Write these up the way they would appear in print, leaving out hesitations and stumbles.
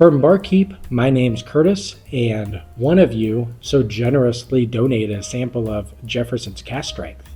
Bourbon Barkeep, my name's Curtis, and one of you so generously donated a sample of Jefferson's Cask Strength.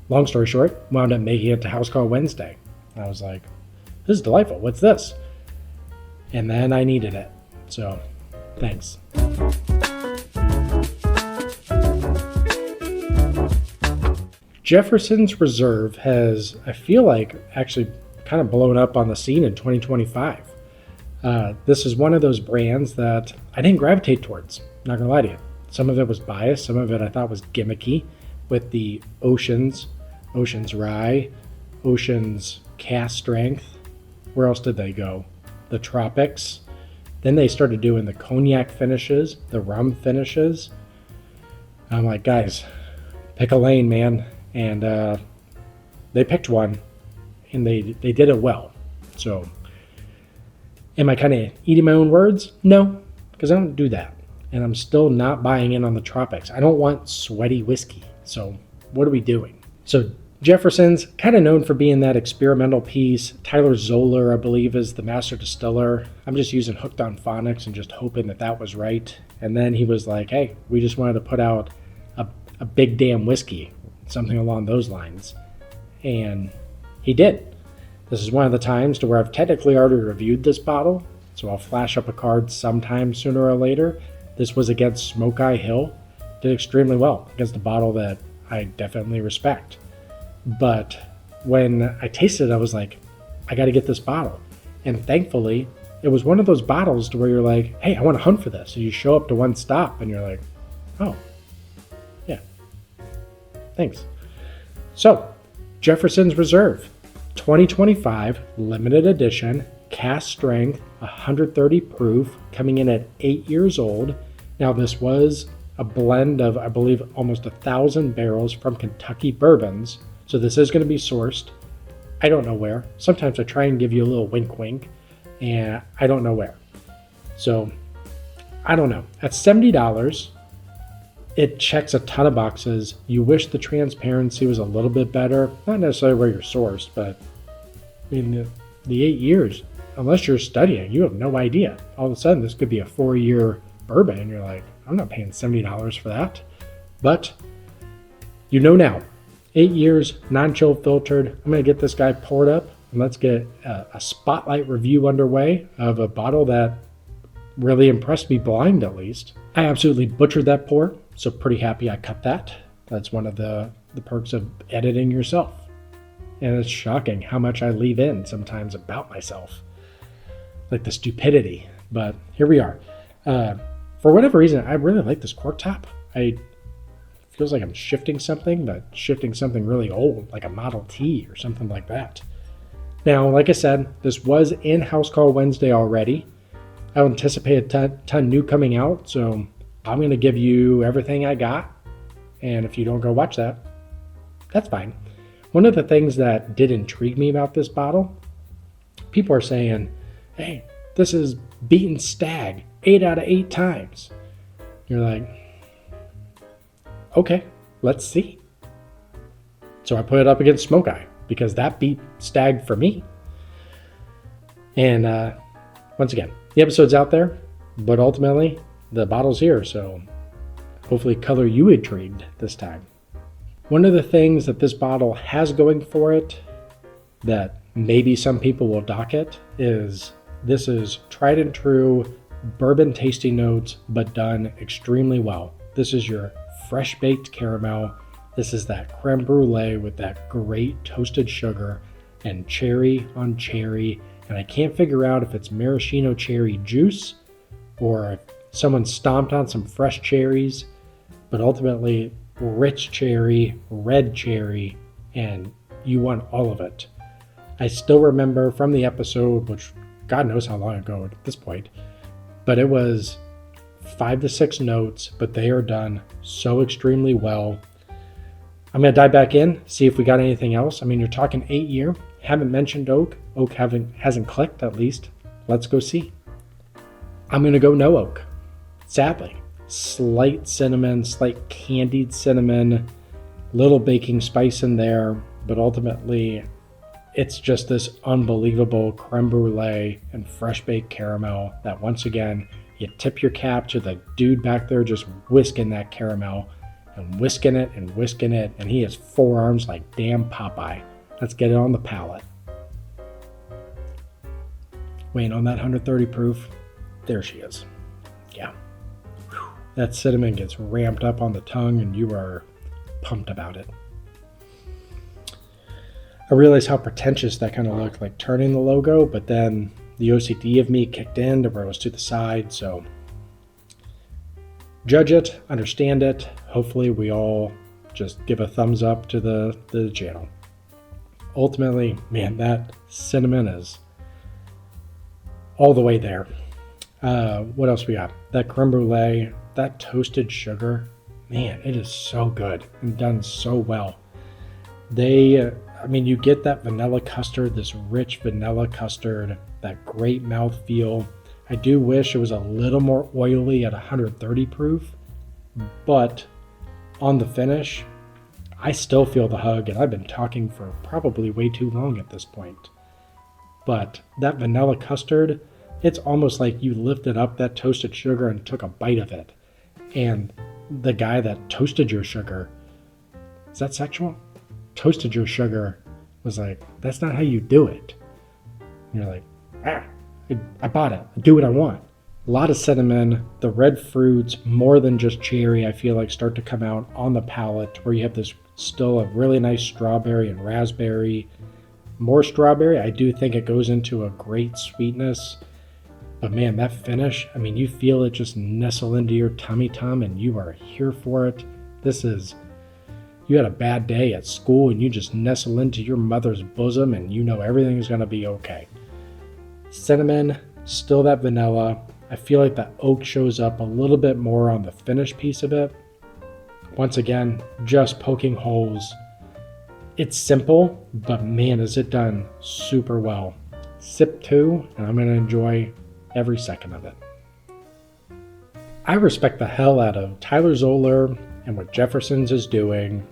Long story short, wound up making it to House Call Wednesday. I was like, this is delightful, what's this? And then I needed it, so thanks. Jefferson's Reserve has, I feel like, actually kind of blown up on the scene in 2025. This is one of those brands that I didn't gravitate towards, not gonna lie to you. Some of it was biased, some of it I thought was gimmicky with the Ocean's Rye, Ocean's Cask Strength. Where else did they go? The Tropics. Then they started doing the cognac finishes, the rum finishes. I'm like, guys, pick a lane, man. And they picked one, and they did it well. So, am I kind of eating my own words? No, because I don't do that. And I'm still not buying in on the Tropics. I don't want sweaty whiskey. So what are we doing? So Jefferson's kind of known for being that experimental piece. Tyler Zoller, I believe, is the master distiller. I'm just using Hooked on Phonics and just hoping that was right. And then he was like, hey, we just wanted to put out a big damn whiskey, something along those lines. And he did. This is one of the times to where I've technically already reviewed this bottle, so I'll flash up a card sometime sooner or later. This was against Smoke Eye Hill. Did extremely well against a bottle that I definitely respect. But when I tasted it, I was like, I got to get this bottle. And thankfully, it was one of those bottles to where you're like, hey, I want to hunt for this. So you show up to one stop and you're like, oh, yeah, thanks. So, Jefferson's Reserve. 2025 limited edition, cask strength, 130 proof, coming in at 8 years old. Now this was a blend of, I believe, almost 1,000 barrels from Kentucky bourbons. So this is going to be sourced. I don't know where. Sometimes I try and give you a little wink wink, and I don't know where. So I don't know. At $70, it checks a ton of boxes. You wish the transparency was a little bit better. Not necessarily where you're sourced, but I mean, the 8 years, unless you're studying, you have no idea. All of a sudden, this could be a 4-year bourbon, and you're like, I'm not paying $70 for that. But you know now, 8 years, non-chill filtered. I'm going to get this guy poured up, and let's get a spotlight review underway of a bottle that really impressed me blind, at least. I absolutely butchered that pour, so pretty happy I cut that. That's one of the perks of editing yourself. And it's shocking how much I leave in sometimes about myself. Like the stupidity. But here we are. For whatever reason, I really like this cork top. It feels like I'm shifting something, but shifting something really old, like a Model T or something like that. Now, like I said, this was in House Call Wednesday already. I don't anticipate a ton new coming out, so I'm going to give you everything I got. And if you don't go watch that, that's fine. One of the things that did intrigue me about this bottle, people are saying, hey, this is beaten Stag 8 out of 8 times. You're like, okay, let's see. So I put it up against Smoke Eye because that beat Stag for me. And once again, the episode's out there, but ultimately the bottle's here, so hopefully color you intrigued this time. One of the things that this bottle has going for it that maybe some people will dock it is this is tried and true bourbon tasting notes, but done extremely well. This is your fresh baked caramel. This is that creme brulee with that great toasted sugar and cherry on cherry. And I can't figure out if it's maraschino cherry juice or if someone stomped on some fresh cherries, but ultimately rich cherry, red cherry, and you want all of it. I still remember from the episode, which God knows how long ago at this point, but it was 5 to 6 notes, but they are done so extremely well. I'm going to dive back in, see if we got anything else. I mean, you're talking 8 year, haven't mentioned oak. Oak hasn't clicked at least. Let's go see. I'm going to go no oak, sadly. Slight cinnamon, slight candied cinnamon, little baking spice in there, but ultimately it's just this unbelievable creme brulee and fresh baked caramel that, once again, you tip your cap to the dude back there just whisking that caramel and whisking it, and he has forearms like damn Popeye. Let's get it on the palate. Waiting on that 130 proof. There she is. Yeah. Whew. That cinnamon gets ramped up on the tongue and you are pumped about it. I realized how pretentious that kind of looked, like turning the logo, but then the OCD of me kicked in to where it was to the side. So judge it, understand it. Hopefully we all just give a thumbs up to the channel. Ultimately, man, that cinnamon is all the way there. What else we got? That creme brulee, that toasted sugar, man, it is so good and done so well. You get that vanilla custard, this rich vanilla custard, that great mouthfeel. I do wish it was a little more oily at 130 proof, but on the finish, I still feel the hug, and I've been talking for probably way too long at this point. But that vanilla custard, it's almost like you lifted up that toasted sugar and took a bite of it. And the guy that toasted your sugar, is that sexual? Toasted your sugar was like, that's not how you do it. And you're like, I bought it. I do what I want. A lot of cinnamon, the red fruits, more than just cherry, I feel like start to come out on the palate, where you have this still a really nice strawberry and raspberry. More strawberry, I do think it goes into a great sweetness. But man, that finish, you feel it just nestle into your tummy and you are here for it. You had a bad day at school and you just nestle into your mother's bosom and you know everything's going to be okay. Cinnamon, still that vanilla. I feel like that oak shows up a little bit more on the finish piece of it. Once again, just poking holes. It's simple, but man, is it done super well. Sip 2, and I'm going to enjoy every second of it. I respect the hell out of Tyler Zoller and what Jefferson's is doing.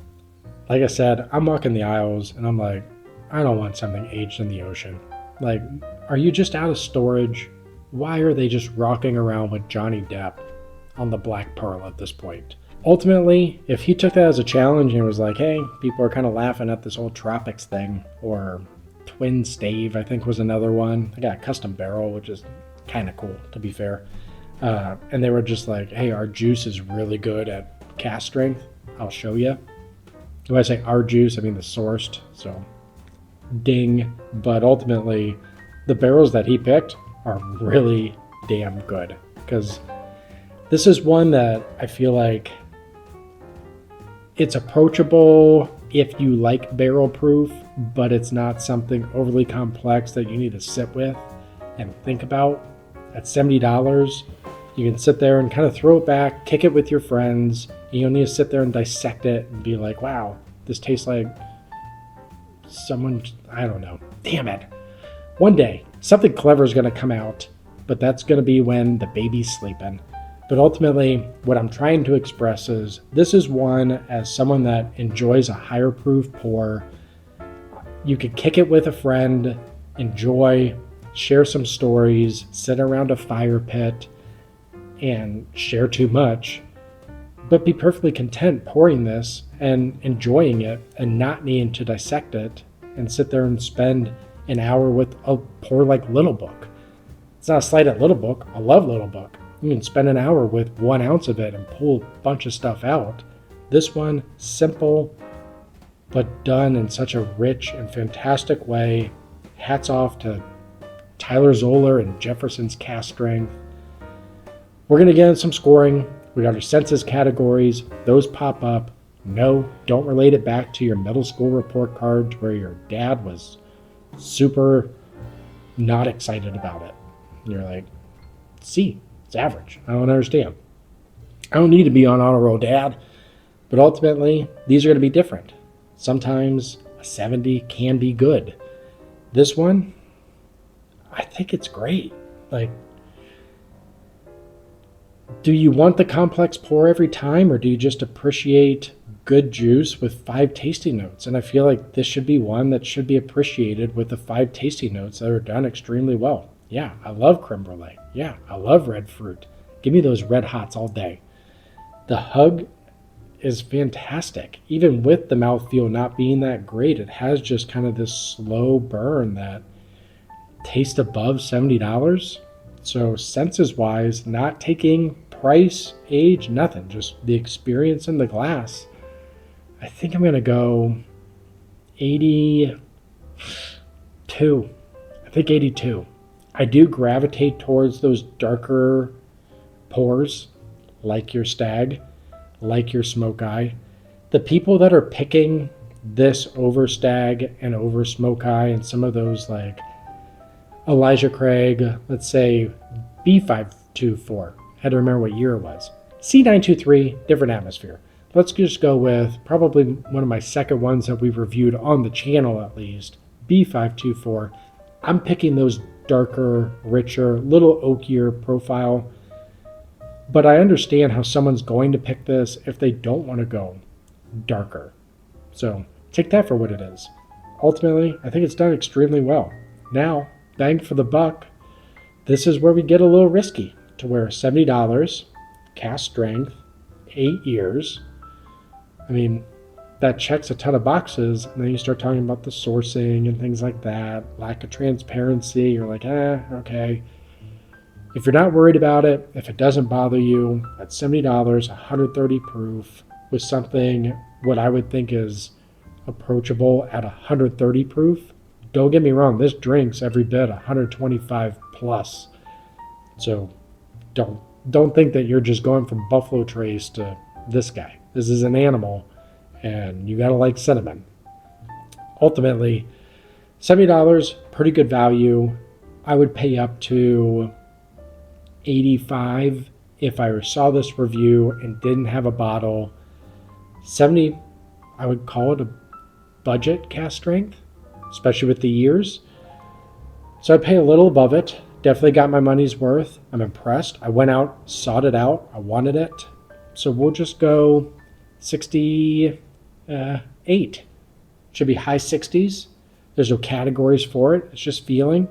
Like I said, I'm walking the aisles and I'm like, I don't want something aged in the ocean. Like, are you just out of storage? Why are they just rocking around with Johnny Depp on the Black Pearl at this point? Ultimately, if he took that as a challenge and was like, hey, people are kind of laughing at this whole tropics thing, or Twin Stave, I think was another one. I got a custom barrel, which is kind of cool, to be fair. And they were just like, hey, our juice is really good at cask strength. I'll show you. When I say our juice, I mean the sourced, so ding. But ultimately, the barrels that he picked are really damn good, because this is one that I feel like it's approachable if you like barrel proof, but it's not something overly complex that you need to sit with and think about. At $70, you can sit there and kind of throw it back, kick it with your friends. You don't need to sit there and dissect it and be like, wow, this tastes like someone, I don't know. Damn it. One day, something clever is going to come out, but that's going to be when the baby's sleeping. But ultimately, what I'm trying to express is this is one, as someone that enjoys a higher proof pour, you could kick it with a friend, enjoy, share some stories, sit around a fire pit, and share too much, but be perfectly content pouring this and enjoying it and not needing to dissect it and sit there and spend an hour with a pour like Little Book. It's not a slight at Little Book. I love Little Book. You can spend an hour with 1 ounce of it and pull a bunch of stuff out. This one, simple, but done in such a rich and fantastic way. Hats off to Tyler Zoller and Jefferson's cask strength. We're going to get into some scoring. We got our senses categories. Those pop up. No, don't relate it back to your middle school report card where your dad was super not excited about it. And you're like, C, it's average. I don't understand. I don't need to be on honor roll, Dad. But ultimately, these are going to be different. Sometimes a 70 can be good. This one, I think it's great. Like, do you want the complex pour every time, or do you just appreciate good juice with 5 tasting notes. And I feel like this should be one that should be appreciated with the 5 tasting notes that are done extremely well. Yeah, I love creme brulee. Yeah, I love red fruit. Give me those red hots all day. The hug is fantastic. Even with the mouthfeel not being that great, it has just kind of this slow burn that tastes above $70. So senses wise, not taking price, age, nothing, just the experience in the glass. I think I'm going to go 82. I think 82. I do gravitate towards those darker pours, like your Stag, like your Smoke Eye. The people that are picking this over Stag and over Smoke Eye and some of those like Elijah Craig, let's say B524, had to remember what year it was. C923, different atmosphere. Let's just go with probably one of my second ones that we've reviewed on the channel at least, B524. I'm picking those darker, richer, little oakier profile. But I understand how someone's going to pick this if they don't want to go darker. So take that for what it is. Ultimately, I think it's done extremely well. Now, bang for the buck, this is where we get a little risky, to where $70, cask strength, 8 years. I mean, that checks a ton of boxes, and then you start talking about the sourcing and things like that, lack of transparency. You're like, okay. If you're not worried about it, if it doesn't bother you, at $70, 130 proof, with something what I would think is approachable at 130 proof, don't get me wrong, this drink's every bit 125 plus. So don't think that you're just going from Buffalo Trace to this guy. This is an animal, and you gotta like cinnamon. Ultimately, $70, pretty good value. I would pay up to $85 if I saw this review and didn't have a bottle. $70, I would call it a budget cask strength, especially with the years. So I pay a little above it. Definitely got my money's worth. I'm impressed. I went out, sought it out. I wanted it. So we'll just go 68. Should be high 60s. There's no categories for it. It's just feeling.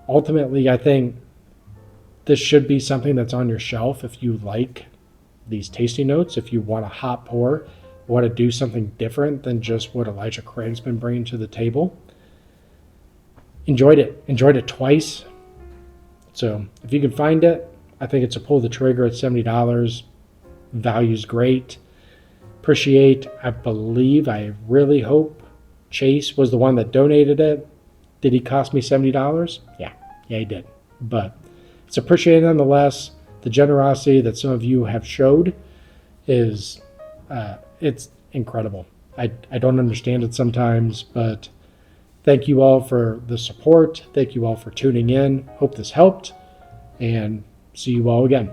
Ultimately, I think this should be something that's on your shelf if you like these tasting notes, if you want a hot pour, want to do something different than just what Elijah Craig's been bringing to the table. Enjoyed it twice. So if you can find it, I think it's a pull the trigger at $70. Value's great. Appreciate, I really hope Chase was the one that donated it. Did he cost me $70? Yeah, he did. But it's appreciated nonetheless. The generosity that some of you have showed is it's incredible. I don't understand it sometimes, but thank you all for the support. Thank you all for tuning in. Hope this helped, and see you all again.